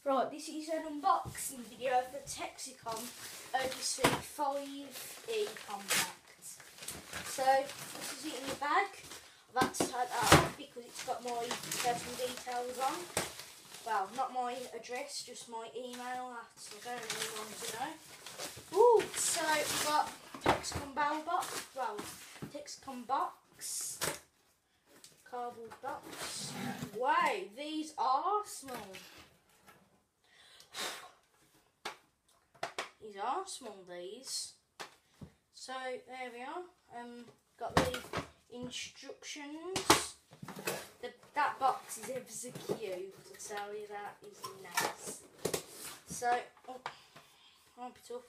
Right, this is an unboxing video for Texecom Odyssey 5E compact. So, this is it in the bag. I've had to take that off because it's got my personal details on. Well, not my address, just my email. That's, I don't really want to know. Ooh, so we've got Texecom Texecom box. Cardboard box. Wow, these are small. These are small, these. So there we are. Got the instructions. That box is ever so cute. To tell you that is nice. So, wipe it up.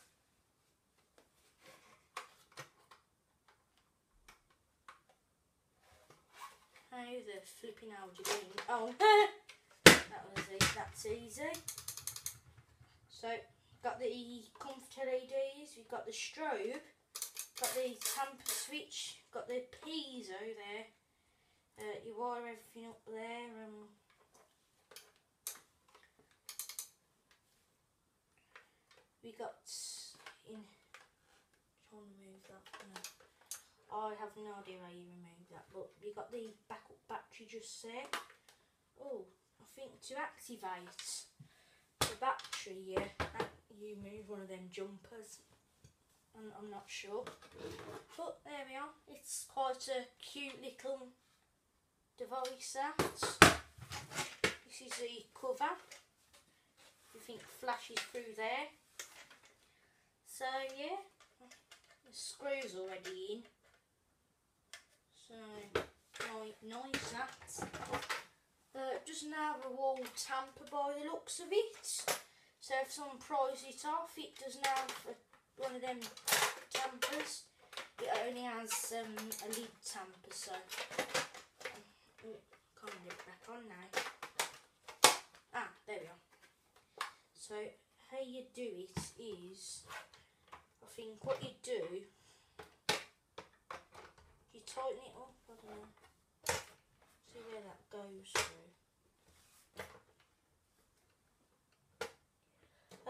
How the flipping hell do you mean? Oh, that's easy. So, got the comfort LEDs, we've got the strobe, got the tamper switch, got the piezo there. You wire everything up there. We got trying to move that. No. I have no idea how you remove that, but we got the backup battery just there. Oh, I think to activate the battery, you move one of them jumpers. I'm not sure, but there we are. It's quite a cute little device. This is the cover. Everything flashes through there. So yeah, the screws already in. So nice that. Doesn't have a wall tamper by the looks of it. So if someone pries it off, it doesn't have one of them tampers. It only has a lid tamper. So can't get it back on now. Ah, there we are. So how you do it is, I think what you do, you tighten it up. I don't know. See where that goes through.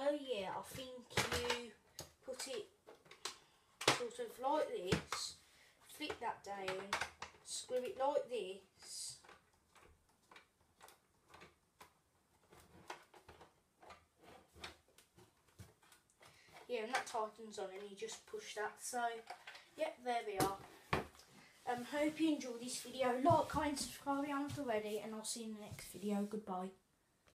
Oh yeah, I think you put it sort of like this, flip that down, screw it like this. Yeah, and that tightens on and you just push that. So, yep, there we are. Hope you enjoyed this video. Like, comment, subscribe if you haven't already, and I'll see you in the next video. Goodbye.